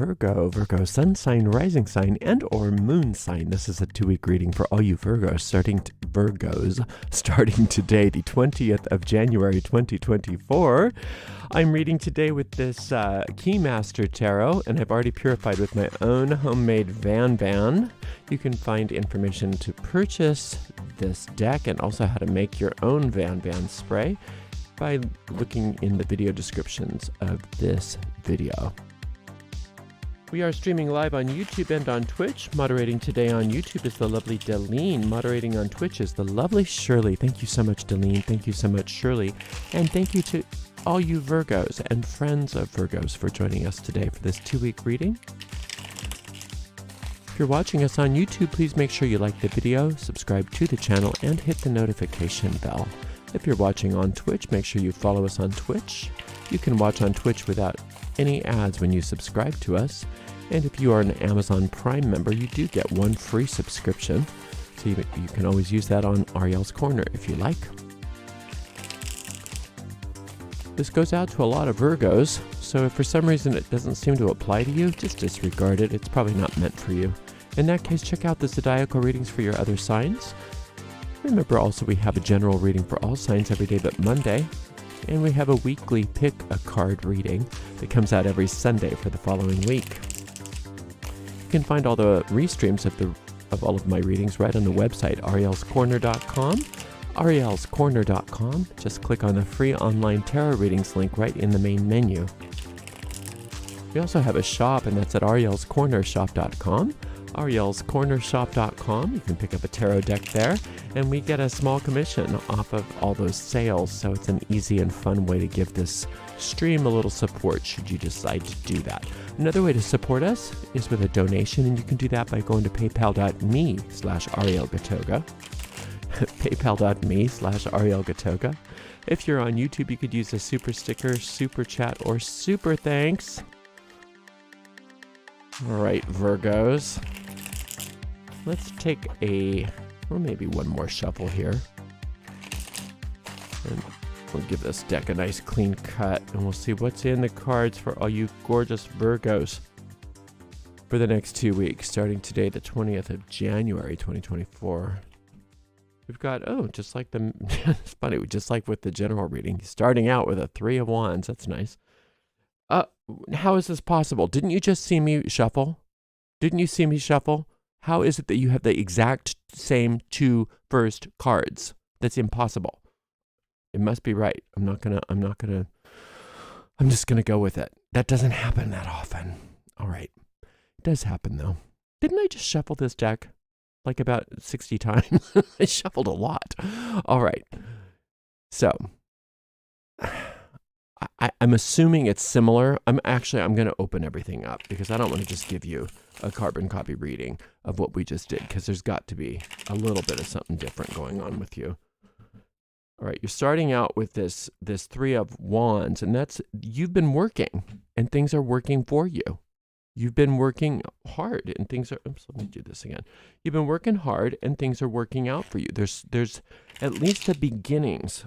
Virgo, Virgo sun sign, rising sign, and or moon sign. This is a 2-week reading for all you Virgos starting today, the 20th of January, 2024. I'm reading today with this Keymaster Tarot, and I've already purified with my own homemade Van. You can find information to purchase this deck and also how to make your own Van spray by looking in the video descriptions of this video. We are streaming live on YouTube and on Twitch. Moderating today on YouTube is the lovely Delene. Moderating on Twitch is the lovely Shirley. Thank you so much, Delene. Thank you so much, Shirley. And thank you to all you Virgos and friends of Virgos for joining us today for this 2-week reading. If you're watching us on YouTube, please make sure you like the video, subscribe to the channel, and hit the notification bell. If you're watching on Twitch, make sure you follow us on Twitch. You can watch on Twitch without any ads when you subscribe to us. And if you are an Amazon Prime member, you do get one free subscription. So you can always use that on Ariel's Corner if you like. This goes out to a lot of Virgos, so if for some reason it doesn't seem to apply to you, just disregard it. It's probably not meant for you. In that case, check out the zodiacal readings for your other signs. Remember also we have a general reading for all signs every day but Monday. And we have a weekly pick a card reading that comes out every Sunday for the following week. You can find all the restreams of all of my readings right on the website, arielscorner.com. arielscorner.com. Just click on the free online tarot readings link right in the main menu. We also have a shop, and that's at arielscornershop.com. arielscornershop.com. You can pick up a tarot deck there, and we get a small commission off of all those sales, so it's an easy and fun way to give this stream a little support should you decide to do that. Another way to support us is with a donation, and you can do that by going to paypal.me/arielgatoga. paypal.me/arielgatoga. If you're on YouTube, you could use a super sticker, super chat, or super thanks. All right, Virgos. Let's take maybe one more shuffle here. And we'll give this deck a nice clean cut, and we'll see what's in the cards for all you gorgeous Virgos for the next 2 weeks, starting today, the 20th of January, 2024. We've got, just like it's funny, just like with the general reading, starting out with a 3 of Wands. That's nice. How is this possible? Didn't you just see me shuffle? Didn't you see me shuffle? How is it that you have the exact same 2 first cards? That's impossible. It must be right. I'm just gonna go with it. That doesn't happen that often. All right. It does happen though. Didn't I just shuffle this deck like about 60 times? I shuffled a lot. All right. So I'm assuming it's similar. I'm going to open everything up because I don't want to just give you a carbon copy reading of what we just did, because there's got to be a little bit of something different going on with you. All right, you're starting out with this 3 of Wands, and that's, you've been working and things are working for you. You've been working hard and things are, let me do this again. You've been working hard and things are working out for you. There's at least the beginnings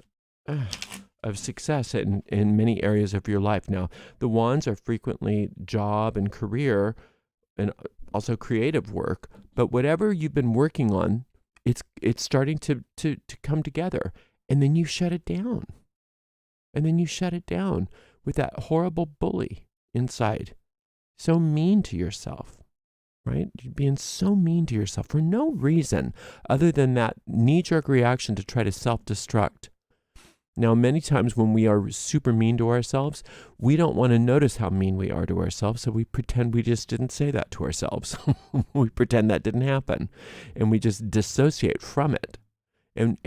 of success in many areas of your life. Now, the Wands are frequently job and career and also creative work, but whatever you've been working on, it's starting to come together, and then you shut it down. And then you shut it down with that horrible bully inside. So mean to yourself, right? You're being so mean to yourself for no reason other than that knee-jerk reaction to try to self-destruct. Now, many times when we are super mean to ourselves, we don't want to notice how mean we are to ourselves, so we pretend we just didn't say that to ourselves. We pretend that didn't happen, and we just dissociate from it. And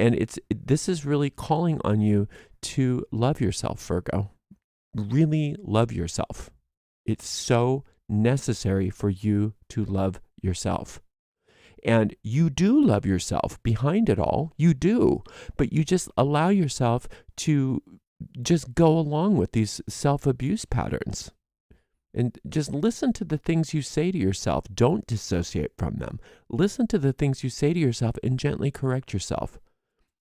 this is really calling on you to love yourself, Virgo. Really love yourself. It's so necessary for you to love yourself. And you do love yourself behind it all. You do. But you just allow yourself to just go along with these self-abuse patterns. And just listen to the things you say to yourself. Don't dissociate from them. Listen to the things you say to yourself and gently correct yourself.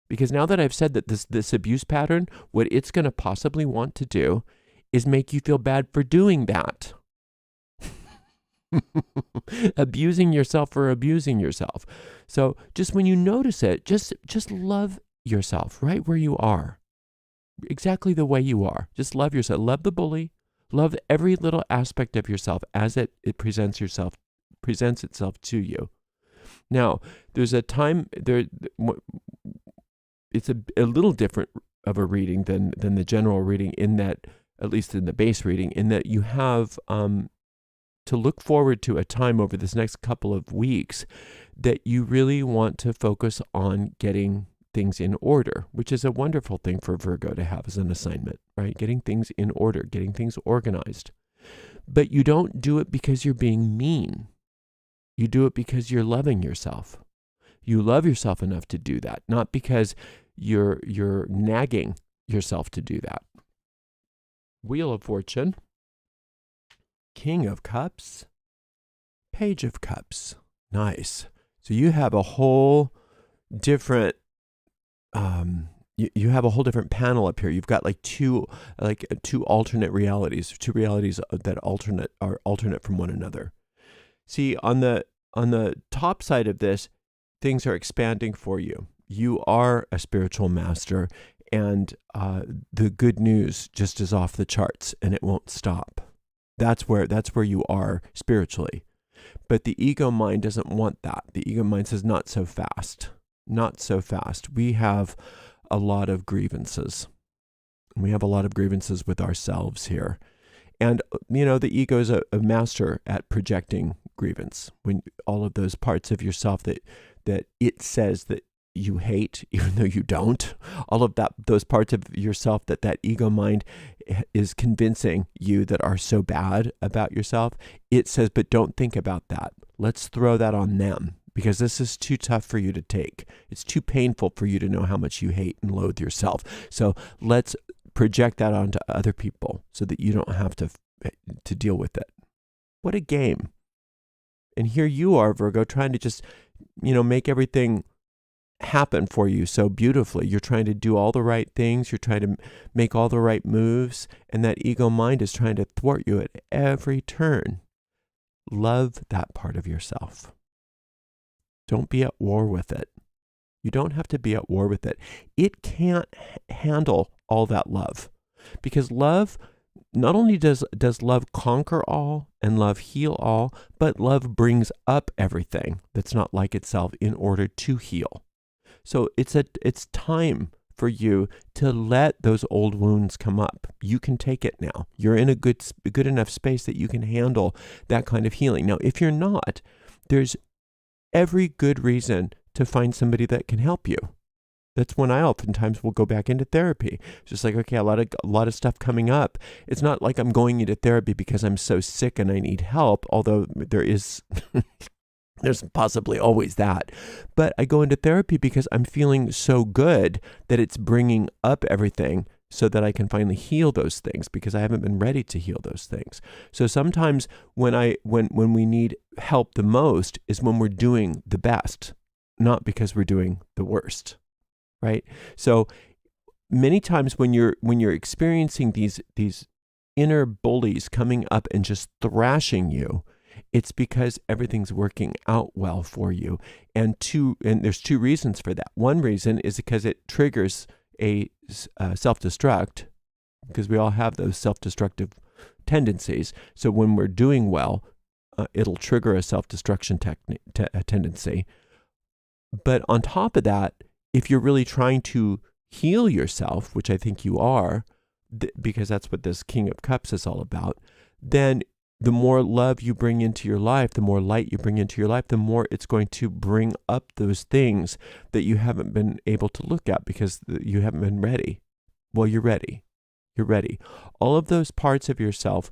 Because now that I've said that this abuse pattern, what it's going to possibly want to do is make you feel bad for doing that. Abusing yourself for abusing yourself. So just when you notice it, just love yourself right where you are. Exactly the way you are. Just love yourself. Love the bully. Love every little aspect of yourself as it presents itself to you. Now, there's a time there. It's a little different of a reading than the general reading in that, at least in the base reading, in that you have to look forward to a time over this next couple of weeks that you really want to focus on getting things in order, which is a wonderful thing for Virgo to have as an assignment, right? Getting things in order, getting things organized. But you don't do it because you're being mean. You do it because you're loving yourself. You love yourself enough to do that, not because you're nagging yourself to do that. Wheel of Fortune, King of Cups, Page of Cups. Nice. So you have a whole different you have a whole different panel up here. You've got two alternate realities, two realities that are alternate from one another. See, on the top side of this, things are expanding for you. You are a spiritual master, and the good news just is off the charts, and it won't stop. That's where you are spiritually. But the ego mind doesn't want that. The ego mind says, not so fast. Not so fast. We have a lot of grievances. We have a lot of grievances with ourselves here. And, the ego is a master at projecting grievance. When all of those parts of yourself that it says that you hate, even though you don't, all of those parts of yourself that ego mind is convincing you that are so bad about yourself, it says, but don't think about that. Let's throw that on them, because this is too tough for you to take. It's too painful for you to know how much you hate and loathe yourself. So let's project that onto other people so that you don't have to deal with it. What a game. And here you are, Virgo, trying to just, make everything happen for you so beautifully. You're trying to do all the right things. You're trying to make all the right moves. And that ego mind is trying to thwart you at every turn. Love that part of yourself. Don't be at war with it. You don't have to be at war with it. It can't handle all that love. Because love, not only does love conquer all and love heal all, but love brings up everything that's not like itself in order to heal. So it's time for you to let those old wounds come up. You can take it now. You're in a good enough space that you can handle that kind of healing. Now, if you're not, there's every good reason to find somebody that can help you. That's when I oftentimes will go back into therapy. It's just like, okay, a lot of stuff coming up. It's not like I'm going into therapy because I'm so sick and I need help, although there's possibly always that. But I go into therapy because I'm feeling so good that it's bringing up everything so that I can finally heal those things, because I haven't been ready to heal those things. So sometimes when we need help the most is when we're doing the best, not because we're doing the worst. Right? So many times when you're experiencing these inner bullies coming up and just thrashing you, it's because everything's working out well for you. And there's two reasons for that. One reason is because it triggers a self-destruct, because we all have those self-destructive tendencies. So when we're doing well, it'll trigger a self-destruction tendency. But on top of that, if you're really trying to heal yourself, which I think you are, because that's what this King of Cups is all about, then the more love you bring into your life, the more light you bring into your life, the more it's going to bring up those things that you haven't been able to look at because you haven't been ready. Well, you're ready. You're ready. All of those parts of yourself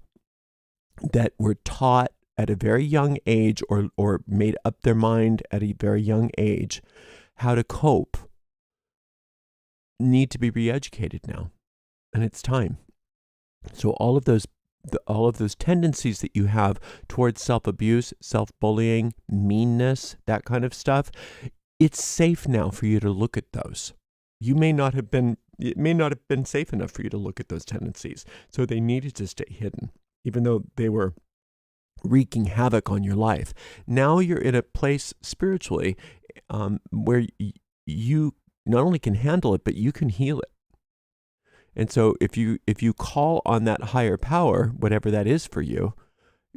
that were taught at a very young age or made up their mind at a very young age how to cope need to be re-educated now, and it's time. So all of those tendencies that you have towards self-abuse, self-bullying, meanness, that kind of stuff, it's safe now for you to look at those. It may not have been safe enough for you to look at those tendencies, so they needed to stay hidden, even though they were wreaking havoc on your life. Now you're in a place spiritually where you not only can handle it, but you can heal it. And so if you call on that higher power, whatever that is for you,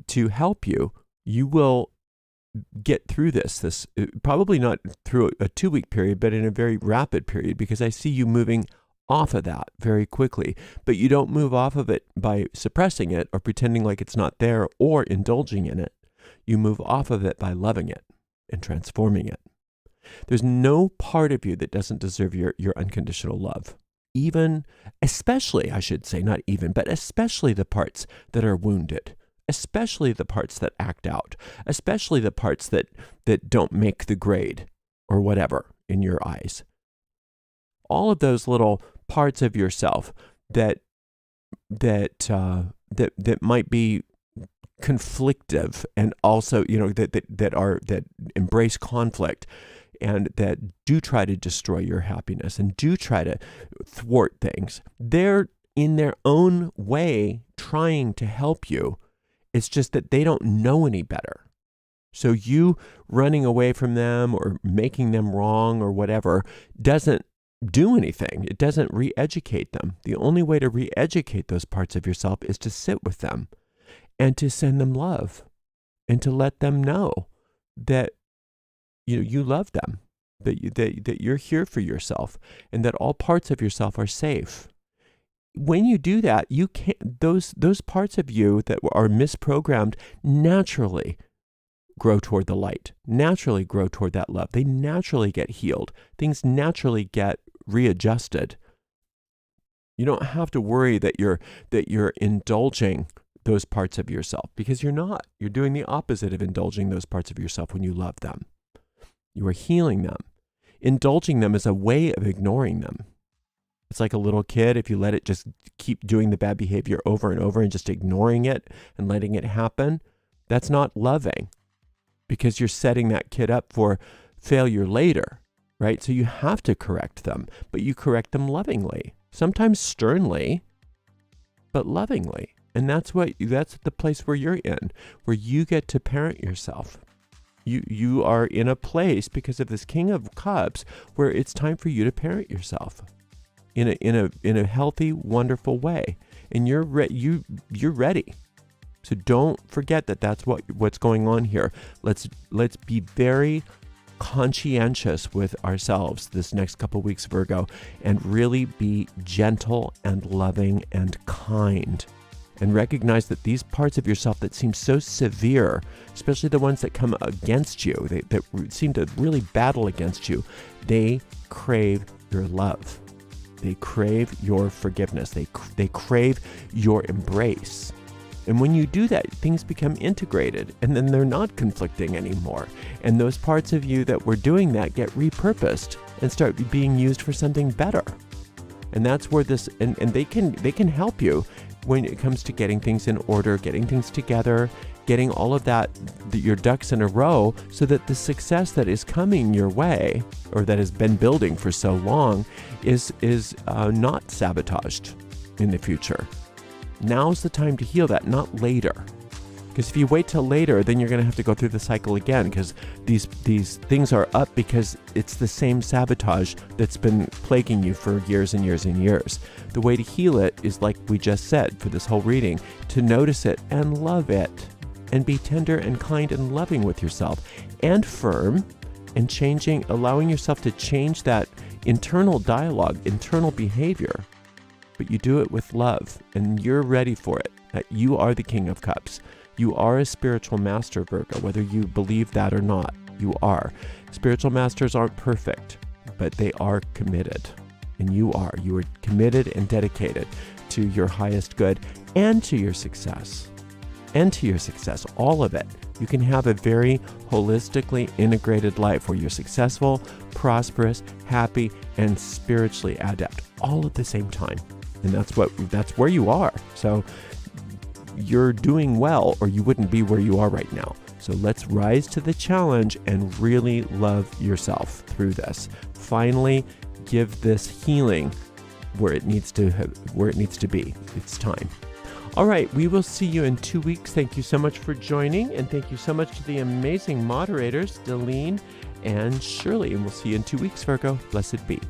to help you, you will get through this probably not through a 2-week period, but in a very rapid period, because I see you moving off of that very quickly. But you don't move off of it by suppressing it or pretending like it's not there or indulging in it. You move off of it by loving it and transforming it. There's no part of you that doesn't deserve your unconditional love. Even, especially, I should say, not even, but especially the parts that are wounded, especially the parts that act out, especially the parts that don't make the grade or whatever in your eyes. All of those little parts of yourself that might be conflictive, and also, that embrace conflict, and that do try to destroy your happiness and do try to thwart things. They're in their own way trying to help you. It's just that they don't know any better. So you running away from them or making them wrong or whatever doesn't do anything. It doesn't re-educate them. The only way to re-educate those parts of yourself is to sit with them and to send them love and to let them know that you love them, that you're here for yourself, and that all parts of yourself are safe. When you do that, you can't, those parts of you that are misprogrammed naturally grow toward the light, naturally grow toward that love. They naturally get healed. Things naturally get readjusted. You don't have to worry that you're indulging those parts of yourself, because you're not. You're doing the opposite of indulging those parts of yourself when you love them. You are healing them. Indulging them is a way of ignoring them. It's like a little kid. If you let it just keep doing the bad behavior over and over and just ignoring it and letting it happen, that's not loving, because you're setting that kid up for failure later, right? So you have to correct them, but you correct them lovingly, sometimes sternly, but lovingly. And that's the place where you're in, where you get to parent yourself. You are in a place, because of this King of Cups, where it's time for you to parent yourself in a healthy, wonderful way, and you're ready. So don't forget that that's what's going on here. Let's be very conscientious with ourselves this next couple weeks, Virgo, and really be gentle and loving and kind. And recognize that these parts of yourself that seem so severe, especially the ones that come against you, that seem to really battle against you, they crave your love. They crave your forgiveness. They crave your embrace. And when you do that, things become integrated, and then they're not conflicting anymore. And those parts of you that were doing that get repurposed and start being used for something better. And that's where and they can help you when it comes to getting things in order, getting things together, getting all of that, your ducks in a row, so that the success that is coming your way, or that has been building for so long, is not sabotaged in the future. Now's the time to heal that, not later. Because if you wait till later, then you're going to have to go through the cycle again, because these things are up because it's the same sabotage that's been plaguing you for years and years and years. The way to heal it is, like we just said for this whole reading, to notice it and love it, and be tender and kind and loving with yourself, and firm, and allowing yourself to change that internal dialogue, internal behavior. But you do it with love, and you're ready for it. That you are the King of Cups. You are a spiritual master, Virgo, whether you believe that or not. You are. Spiritual masters aren't perfect, but they are committed. And you are. You are committed and dedicated to your highest good and to your success. All of it. You can have a very holistically integrated life where you're successful, prosperous, happy, and spiritually adept, all at the same time. And that's where you are. So you're doing well, or you wouldn't be where you are right now. So let's rise to the challenge and really love yourself through this. Finally, give this healing where it needs to be. It's time. All right, we will see you in 2 weeks. Thank you so much for joining, and thank you so much to the amazing moderators, Delene and Shirley. And we'll see you in 2 weeks, Virgo. Blessed be.